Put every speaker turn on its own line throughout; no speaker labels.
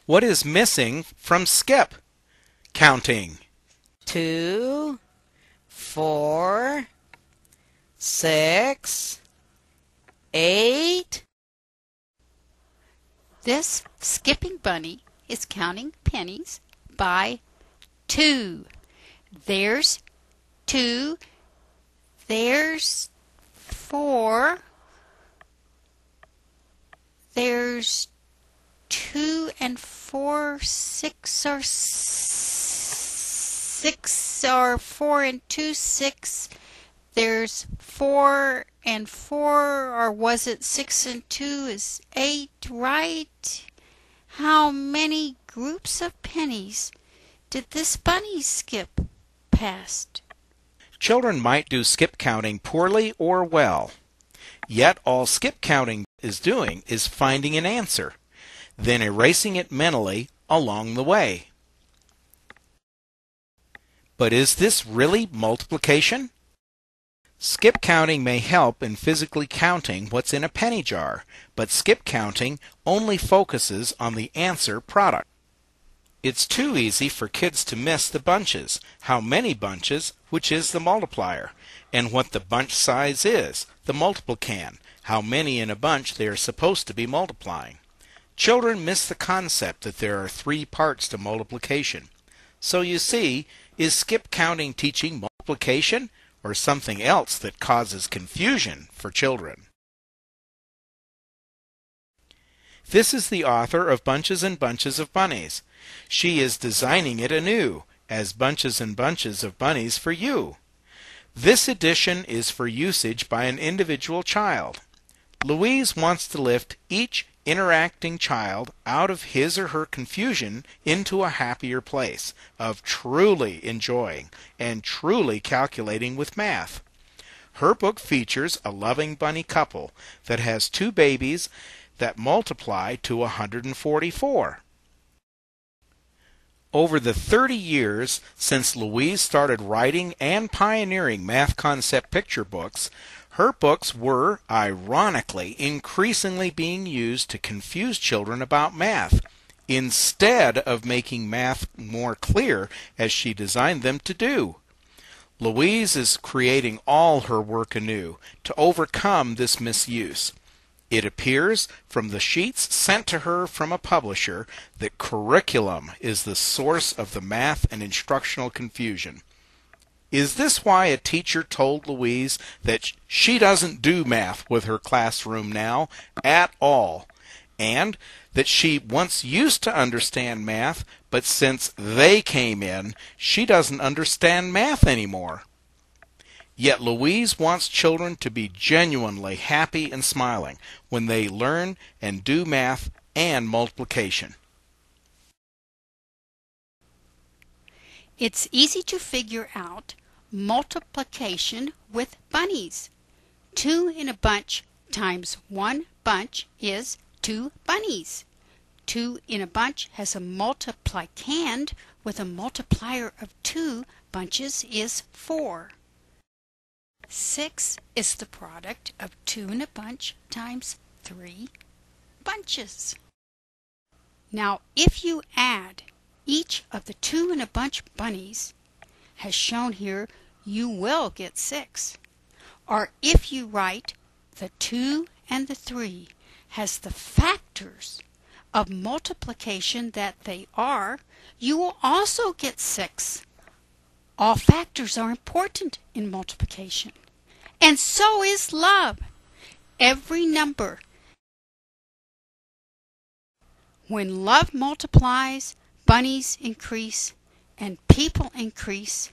What is missing from skip counting?
2, 4, 6, 8.
This skipping bunny is counting pennies by 2. There's 2. There's 4. There's 2 and 4, 6 or 6 or 4 and 2, 6. There's 4 and 4, or was it 6 and 2 is 8, right? How many groups of pennies did this bunny skip past?
Children might do skip counting poorly or well. Yet all skip counting is doing is finding an answer, then erasing it mentally along the way. But is this really multiplication? Skip counting may help in physically counting what's in a penny jar, but skip counting only focuses on the answer product. It's too easy for kids to miss the bunches, how many bunches, which is the multiplier, and what the bunch size is, the multiplicand, how many in a bunch they are supposed to be multiplying. Children miss the concept that there are 3 parts to multiplication. So you see, is skip counting teaching multiplication or something else that causes confusion for children? This is the author of Bunches and Bunches of Bunnies. She is designing it anew as Bunches and Bunches of Bunnies for you. This edition is for usage by an individual child. Louise wants to lift each interacting child out of his or her confusion into a happier place of truly enjoying and truly calculating with math. Her book features a loving bunny couple that has 2 babies that multiply to 144. Over the 30 years since Louise started writing and pioneering math concept picture books, her books were, ironically, increasingly being used to confuse children about math, instead of making math more clear as she designed them to do. Louise is creating all her work anew to overcome this misuse. It appears from the sheets sent to her from a publisher that curriculum is the source of the math and instructional confusion. Is this why a teacher told Louise that she doesn't do math with her classroom now at all, and that she once used to understand math, but since they came in, she doesn't understand math anymore? Yet Louise wants children to be genuinely happy and smiling when they learn and do math and multiplication.
It's easy to figure out multiplication with bunnies. 2 in a bunch times 1 bunch is 2 bunnies. 2 in a bunch has a multiplicand with a multiplier of 2 bunches is 4. 6 is the product of 2 in a bunch times 3 bunches. Now, if you add each of the 2 in a bunch bunnies, as shown here, you will get 6. Or if you write the 2 and the 3 as the factors of multiplication that they are, you will also get 6. All factors are important in multiplication. And so is love. Every number. When love multiplies, bunnies increase, and people increase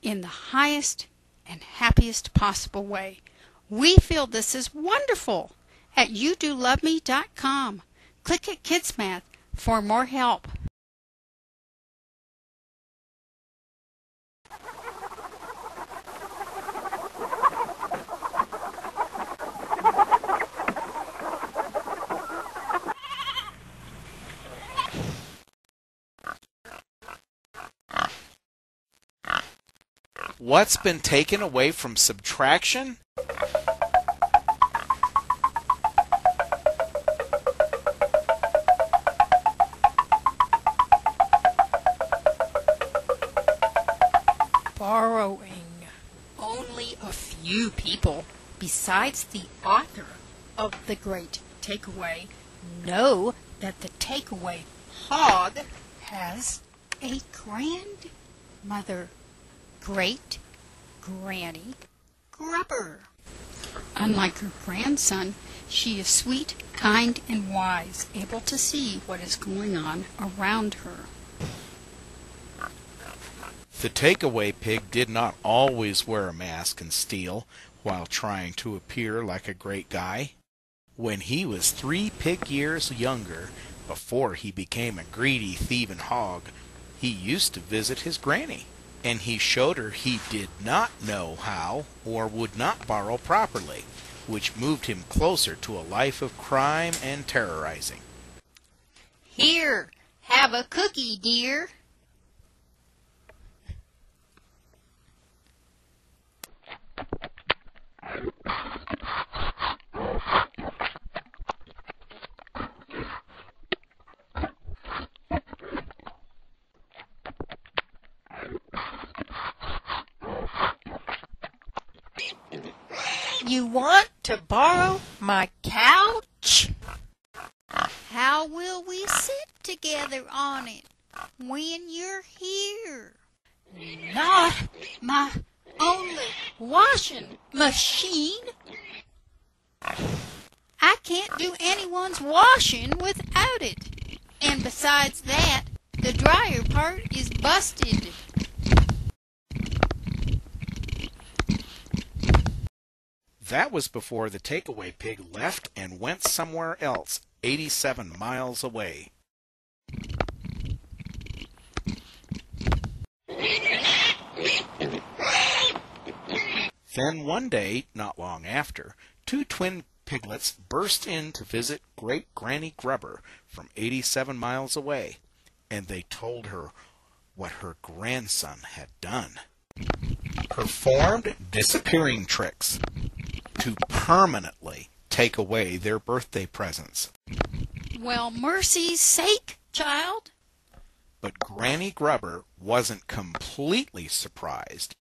in the highest and happiest possible way. We feel this is wonderful at youdoloveme.com. Click at Kids Math for more help.
What's been taken away from subtraction?
Few people, besides the author of The Great Takeaway, know that the takeaway hog has a grandmother, Great Granny Grubber. Unlike her grandson, she is sweet, kind, and wise, able to see what is going on around her.
The takeaway pig did not always wear a mask and steal while trying to appear like a great guy. When he was 3 pig years younger, before he became a greedy, thieving hog, he used to visit his granny, and he showed her he did not know how or would not borrow properly, which moved him closer to a life of crime and terrorizing.
Here, have a cookie, dear.
You want to borrow my couch?
How will we sit together on it when you're here?
Not my only washing machine. I can't do anyone's washing without it. And besides that, the dryer part is busted.
That was before the takeaway pig left and went somewhere else, 87 miles away. Then one day, not long after, 2 twin piglets burst in to visit Great Granny Grubber from 87 miles away, and they told her what her grandson had done. Performed disappearing tricks to permanently take away their birthday presents.
Well, mercy's sake, child.
But Granny Grubber wasn't completely surprised,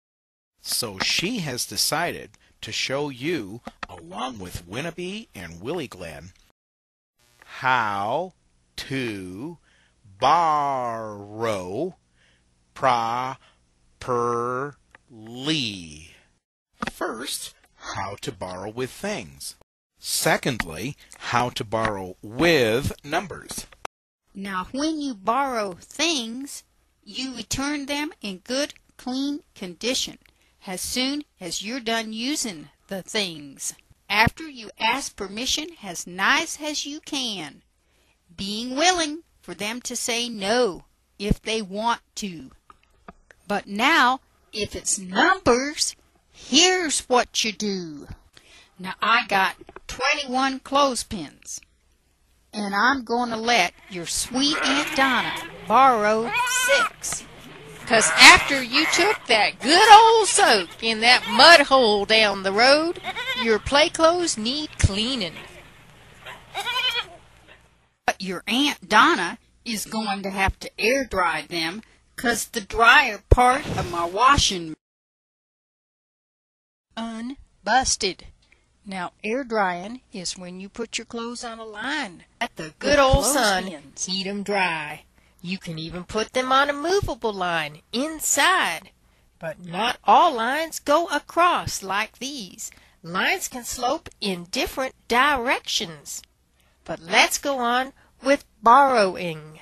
so she has decided to show you, along with Winnebee and Willie Glenn, how to borrow properly. First, how to borrow with things. Secondly, how to borrow with numbers.
Now, when you borrow things, you return them in good, clean condition as soon as you're done using the things. After you ask permission as nice as you can, being willing for them to say no if they want to. But now, if it's numbers, here's what you do. Now, I got 21 clothespins, and I'm going to let your sweet Aunt Donna borrow 6.
'Cause after you took that good old soak in that mud hole down the road, your play clothes need cleaning.
But your Aunt Donna is going to have to air dry them 'cause the dryer part of my washing unbusted. Now, air drying is when you put your clothes on a line.
Let the good old sun
clothespins.
heat 'em dry. You can even put them on a movable line inside. But not all lines go across like these. Lines can slope in different directions. But let's go on with borrowing.